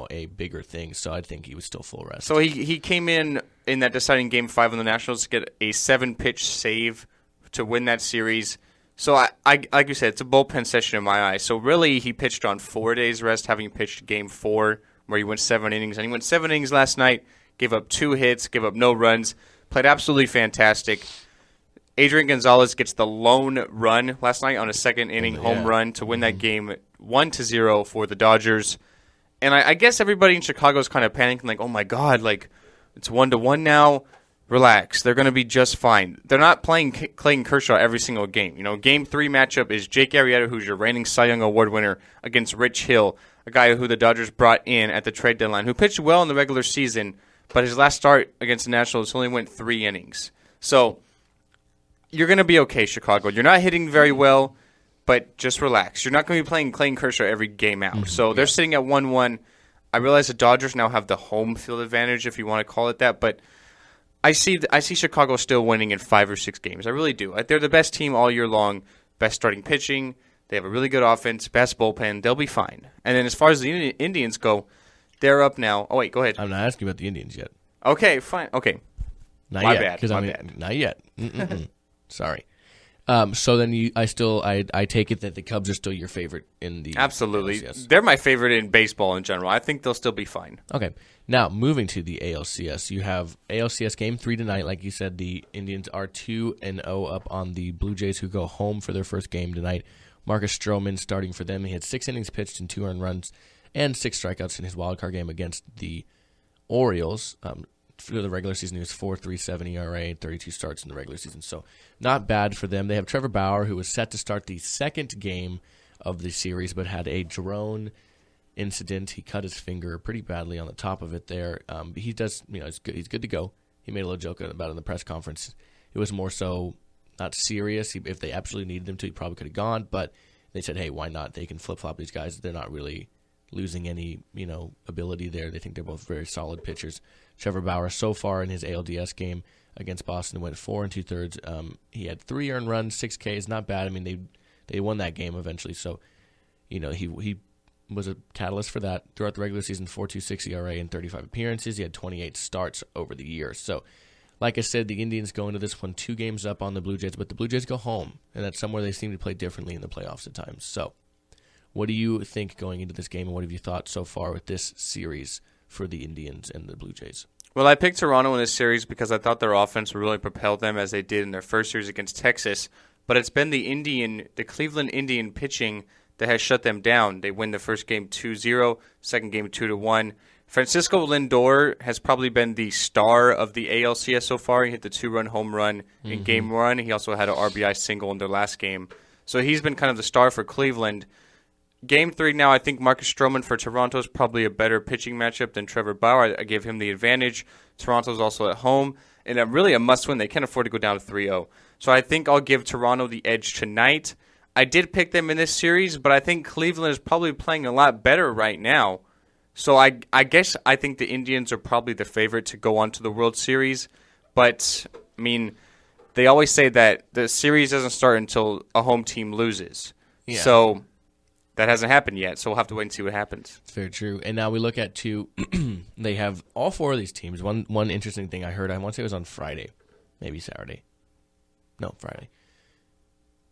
a bigger thing. So I think he was still full rest. So he came in that deciding Game 5 on the Nationals to get a 7-pitch save to win that series. So I like you said, it's a bullpen session in my eyes. So really, he pitched on 4 days rest, having pitched Game 4 where he went 7 innings, and he went 7 innings last night. Gave up 2 hits, gave up no runs, played absolutely fantastic. Adrian Gonzalez gets the lone run last night on a second inning home run to win that game 1-0 for the Dodgers. And I guess everybody in Chicago is kind of panicking, like, oh my God, like it's 1-1 now. Relax, they're going to be just fine. They're not playing Clayton Kershaw every single game. Game 3 matchup is Jake Arrieta, who's your reigning Cy Young Award winner, against Rich Hill, a guy who the Dodgers brought in at the trade deadline, who pitched well in the regular season. But his last start against the Nationals only went 3 innings. So you're going to be okay, Chicago. You're not hitting very well, but just relax. You're not going to be playing Clayton Kershaw every game out. So they're sitting at 1-1. I realize the Dodgers now have the home field advantage, if you want to call it that. But I see Chicago still winning in 5 or 6 games. I really do. They're the best team all year long, best starting pitching. They have a really good offense, best bullpen. They'll be fine. And then as far as the Indians go, they're up now. Oh, wait, go ahead. I'm not asking about the Indians yet. Okay, fine. Okay. Not My yet. bad. Not yet. Sorry. So then I take it that the Cubs are still your favorite in the Absolutely. ALCS. They're my favorite in baseball in general. I think they'll still be fine. Okay. Now, moving to the ALCS, you have ALCS Game 3 tonight. Like you said, the Indians are 2-0 up on the Blue Jays, who go home for their first game tonight. Marcus Stroman starting for them. He had 6 innings pitched and 2 earned runs and 6 strikeouts in his wildcard game against the Orioles. For the regular season, he was 4.37 ERA, 32 starts in the regular season. So not bad for them. They have Trevor Bauer, who was set to start the second game of the series, but had a drone incident. He cut his finger pretty badly on the top of it there. He does, he's good to go. He made a little joke about it in the press conference. It was more so not serious. If they absolutely needed him to, he probably could have gone. But they said, hey, why not? They can flip-flop these guys. They're not really losing any, ability there. They think they're both very solid pitchers. Trevor Bauer, so far in his ALDS game against Boston, went 4 2/3. He had 3 earned runs, 6 Ks, not bad. I mean, they won that game eventually. So, he was a catalyst for that throughout the regular season. 4.26 ERA in 35 appearances. He had 28 starts over the year. So, like I said, the Indians go into this one 2 games up on the Blue Jays, but the Blue Jays go home, and that's somewhere they seem to play differently in the playoffs at times. So, what do you think going into this game, and what have you thought so far with this series for the Indians and the Blue Jays? Well, I picked Toronto in this series because I thought their offense would really propel them as they did in their first series against Texas. But it's been the Cleveland Indian pitching that has shut them down. They win the first game 2-0, second game 2-1. Francisco Lindor has probably been the star of the ALCS so far. He hit the 2-run home run in Game 1. He also had an RBI single in their last game. So he's been kind of the star for Cleveland. Game 3 now, I think Marcus Stroman for Toronto is probably a better pitching matchup than Trevor Bauer. I give him the advantage. Toronto's also at home. And really a must-win. They can't afford to go down to 3-0. So I think I'll give Toronto the edge tonight. I did pick them in this series, but I think Cleveland is probably playing a lot better right now. So I guess I think the Indians are probably the favorite to go on to the World Series. But, I mean, they always say that the series doesn't start until a home team loses. Yeah. So that hasn't happened yet, so we'll have to wait and see what happens. It's very true. And now we look at two. They have all four of these teams. One interesting thing I heard, I want to say it was on Friday, maybe Saturday. No, Friday.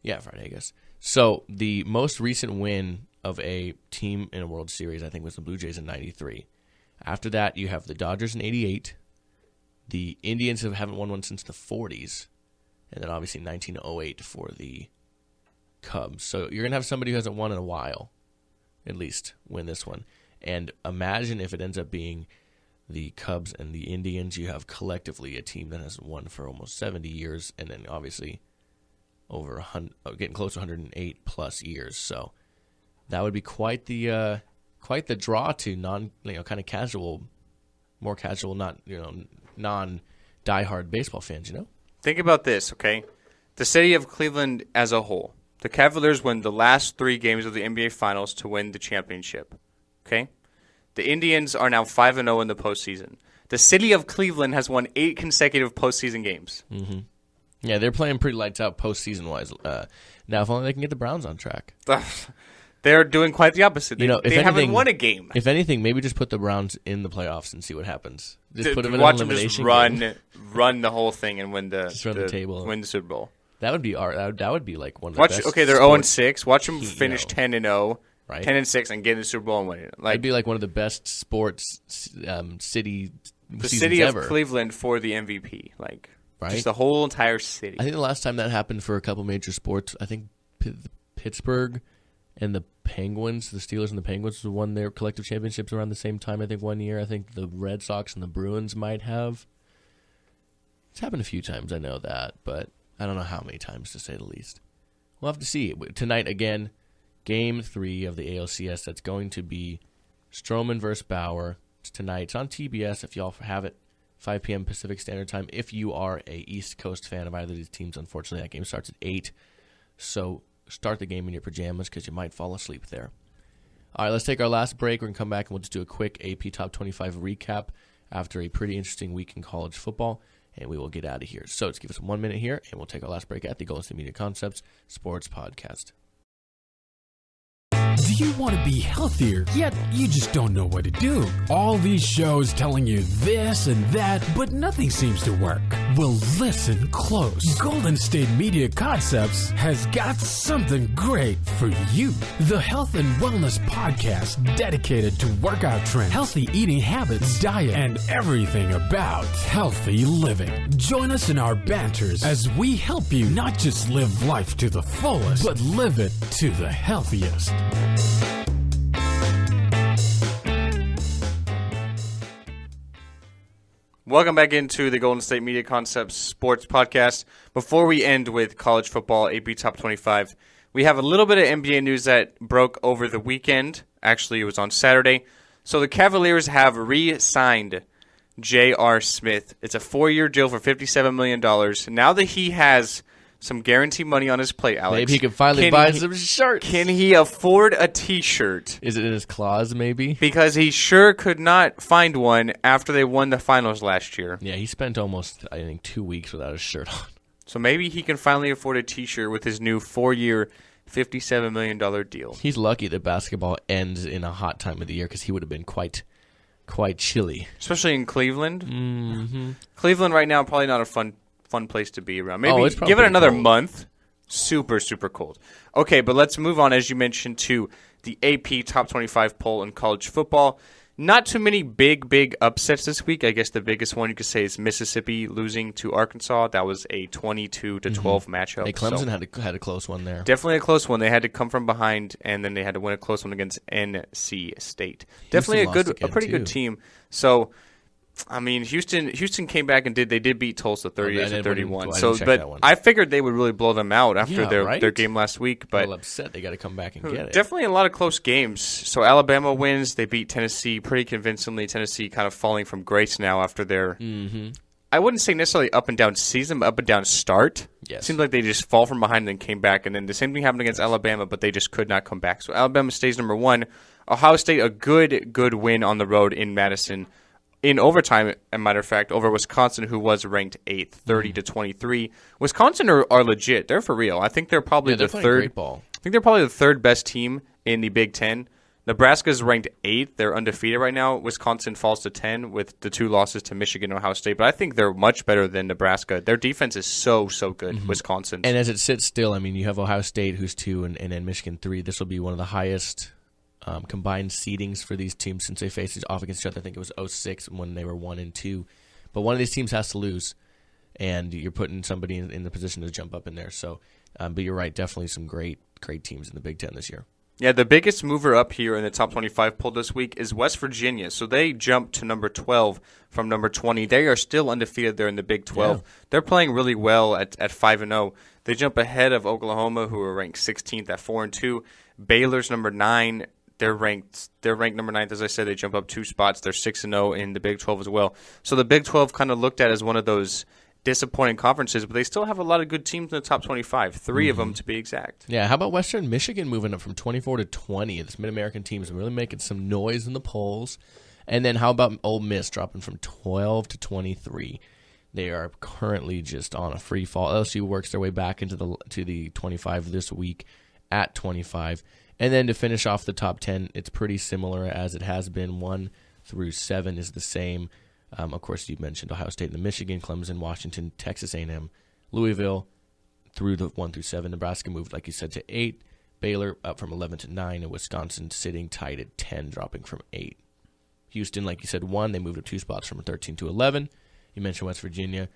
Yeah, Friday, I guess. So the most recent win of a team in a World Series, I think, was the Blue Jays in '93. After that, you have the Dodgers in '88. The Indians haven't won one since the '40s. And then obviously 1908 for the Cubs. So you're going to have somebody who hasn't won in a while, at least, win this one. And imagine if it ends up being the Cubs and the Indians. You have collectively a team that hasn't won for almost 70 years, and then obviously over getting close to 108 plus years. So that would be quite the draw to kind of casual, more casual, not non diehard baseball fans. Think about this, okay? The city of Cleveland as a whole. The Cavaliers win the last 3 games of the NBA Finals to win the championship. Okay? The Indians are now 5-0 in the postseason. The city of Cleveland has won 8 consecutive postseason games. Mm-hmm. Yeah, they're playing pretty lights out postseason-wise. Now, if only they can get the Browns on track. They're doing quite the opposite. They haven't won a game. If anything, maybe just put the Browns in the playoffs and see what happens. Just put them in watch an elimination them game. run the whole thing and win the table. Win the Super Bowl. That would be like one of the best. Okay, they're 0-6. Watch them finish 10-0, right? 10-6, and get in the Super Bowl and win it. It'd be like one of the best sports city. The city of Cleveland for the MVP, right? Just the whole entire city. I think the last time that happened for a couple major sports, I think Pittsburgh and the Penguins, the Steelers and the Penguins, won their collective championships around the same time. I think one year. I think the Red Sox and the Bruins might have. It's happened a few times. I know that, but I don't know how many times, to say the least. We'll have to see. Tonight, again, Game 3 of the ALCS. That's going to be Stroman versus Bauer. It's tonight. It's on TBS if y'all have it. 5 p.m. Pacific Standard Time. If you are a East Coast fan of either of these teams, unfortunately, that game starts at 8. So start the game in your pajamas because you might fall asleep there. All right, let's take our last break. We're going to come back and we'll just do a quick AP Top 25 recap after a pretty interesting week in college football. And we will get out of here. So just give us 1 minute here, and we'll take our last break at the Golden State Media Concepts Sports Podcast. Do you want to be healthier, yet you just don't know what to do? All these shows telling you this and that, but nothing seems to work. Well, listen close. Golden State Media Concepts has got something great for you. The Health and Wellness Podcast dedicated to workout trends, healthy eating habits, diet, and everything about healthy living. Join us in our banters as we help you not just live life to the fullest, but live it to the healthiest. Welcome back into the Golden State Media Concepts Sports Podcast. Before we end with college football AP Top 25, we have a little bit of NBA news that broke over the weekend. Actually, it was on Saturday. So the Cavaliers have re-signed J.R. Smith. It's a 4-year deal for $57 million. Now that he has some guaranteed money on his plate, Alex. Maybe he can finally buy some shirts. Can he afford a T-shirt? Is it in his clause, maybe? Because he sure could not find one after they won the finals last year. Yeah, he spent almost, I think, 2 weeks without a shirt on. So maybe he can finally afford a T-shirt with his new 4-year, $57 million deal. He's lucky that basketball ends in a hot time of the year because he would have been quite chilly. Especially in Cleveland. Mm-hmm. Cleveland right now, probably not a fun place to be around. Maybe give it another month. Super, super cold. Okay, but let's move on, as you mentioned, to the AP Top 25 poll in college football. Not too many big upsets this week. I guess the biggest one you could say is Mississippi losing to Arkansas. That was a 22-12 matchup. Hey, Clemson had a close one there. Definitely a close one. They had to come from behind, and then they had to win a close one against NC State. Definitely a pretty good team. So I mean, Houston came back and they did beat Tulsa 38-31. So, I figured they would really blow them out after their game last week. But a little upset they got to come back and get it. Definitely a lot of close games. So Alabama wins. They beat Tennessee pretty convincingly. Tennessee kind of falling from grace now after their I wouldn't say necessarily up and down season, but up and down start. Yes. Seems like they just fall from behind and then came back. And then the same thing happened against Alabama, but they just could not come back. So Alabama stays number 1. Ohio State, a good win on the road in Madison. In overtime, as a matter of fact, over Wisconsin, who was ranked 8th, 30-23. Wisconsin are legit. They're for real. I think they're probably the third. Great ball. I think they're probably the third best team in the Big Ten. Nebraska's ranked 8th. They're undefeated right now. Wisconsin falls to 10 with the 2 losses to Michigan and Ohio State. But I think they're much better than Nebraska. Their defense is so good, Wisconsin. And as it sits still, I mean, you have Ohio State, who's 2, and then Michigan 3. This will be one of the highest combined seedings for these teams since they faced off against each other. I think it was 2006 when they were 1 and 2. But one of these teams has to lose, and you're putting somebody in the position to jump up in there. So, but you're right, definitely some great teams in the Big Ten this year. Yeah, the biggest mover up here in the top 25 poll this week is West Virginia. So they jumped to number 12 from number 20. They are still undefeated there in the Big 12. Yeah. They're playing really well at 5-0. They jump ahead of Oklahoma, who are ranked 16th at 4-2. Baylor's number 9. They're ranked number 9th, as I said. They jump up 2 spots. They're 6-0 in the Big 12 as well. So the Big 12 kind of looked at as one of those disappointing conferences, but they still have a lot of good teams in the top 25. 3 of them to be exact. Yeah, how about Western Michigan moving up from 24 to 20? This Mid-American team is really making some noise in the polls. And then how about Ole Miss dropping from 12 to 23? They are currently just on a free fall. LSU works their way back into the 25 this week at 25. And then to finish off the top 10, it's pretty similar as it has been. 1 through 7 is the same. Of course, you mentioned Ohio State and Michigan, Clemson, Washington, Texas A&M, Louisville through the 1 through 7. Nebraska moved, like you said, to 8. Baylor up from 11 to 9, and Wisconsin sitting tight at 10, dropping from 8. Houston, like you said, 1. They moved up 2 spots from 13 to 11. You mentioned West Virginia.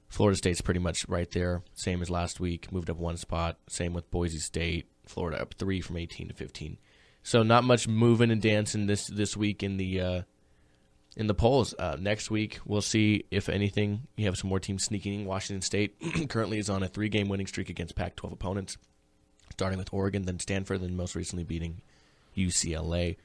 Florida State's pretty much right there, same as last week. Moved up 1 spot. Same with Boise State. Florida up 3 from 18 to 15. So not much moving and dancing this week in the polls. Next week, we'll see if anything. You have some more teams sneaking in. Washington State currently is on a 3-game winning streak against Pac-12 opponents, starting with Oregon, then Stanford, then most recently beating UCLA.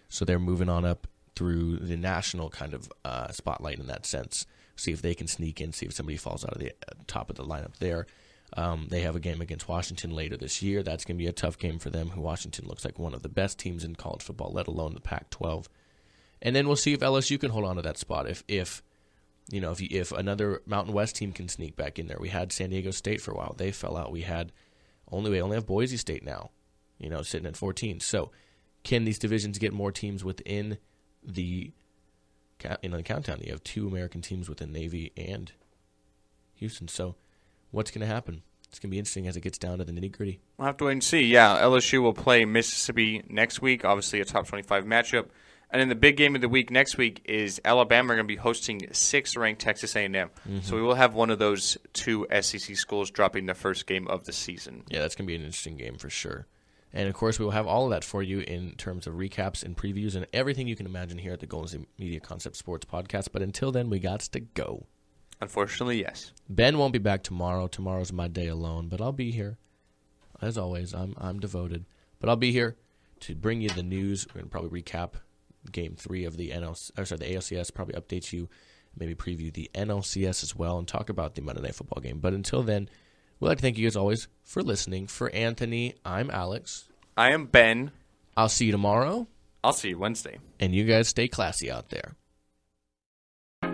So they're moving on up through the national kind of spotlight in that sense. See if they can sneak in, see if somebody falls out of the top of the lineup there. They have a game against Washington later this year. That's going to be a tough game for them. Washington looks like one of the best teams in college football, let alone the Pac-12. And then we'll see if LSU can hold on to that spot. If another Mountain West team can sneak back in there. We had San Diego State for a while. They fell out. We only have Boise State now, sitting at 14. So can these divisions get more teams within the countdown? You have 2 American teams within Navy and Houston. So what's going to happen? It's going to be interesting as it gets down to the nitty-gritty. We'll have to wait and see. Yeah, LSU will play Mississippi next week, obviously a top 25 matchup. And then the big game of the week next week is Alabama going to be hosting 6th-ranked Texas A&M. Mm-hmm. So we will have one of those 2 SEC schools dropping the first game of the season. Yeah, that's going to be an interesting game for sure. And, of course, we will have all of that for you in terms of recaps and previews and everything you can imagine here at the Golden State Media Concept Sports Podcast. But until then, we got to go. Unfortunately, yes. Ben won't be back tomorrow. Tomorrow's my day alone, but I'll be here. As always, I'm devoted. But I'll be here to bring you the news. We're going to probably recap Game 3 of the ALCS, probably update you, maybe preview the NLCS as well, and talk about the Monday Night Football game. But until then, we'd like to thank you as always for listening. For Anthony, I'm Alex. I am Ben. I'll see you tomorrow. I'll see you Wednesday. And you guys stay classy out there.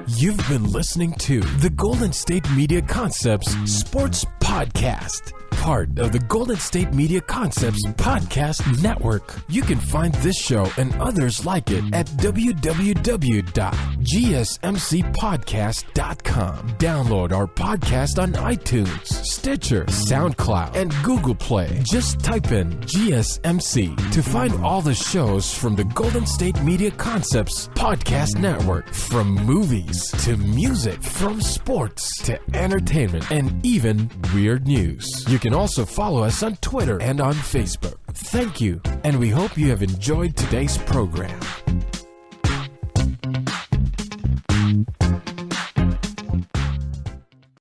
You've been listening to the Golden State Media Concepts Sports Podcast, part of the Golden State Media Concepts Podcast Network. You can find this show and others like it at www.gsmcpodcast.com. Download our podcast on iTunes, Stitcher, SoundCloud, and Google Play. Just type in GSMC to find all the shows from the Golden State Media Concepts Podcast Network, from movies to music, from sports to entertainment, and even weird news. You can also follow us on Twitter and on Facebook. Thank you, and we hope you have enjoyed today's program.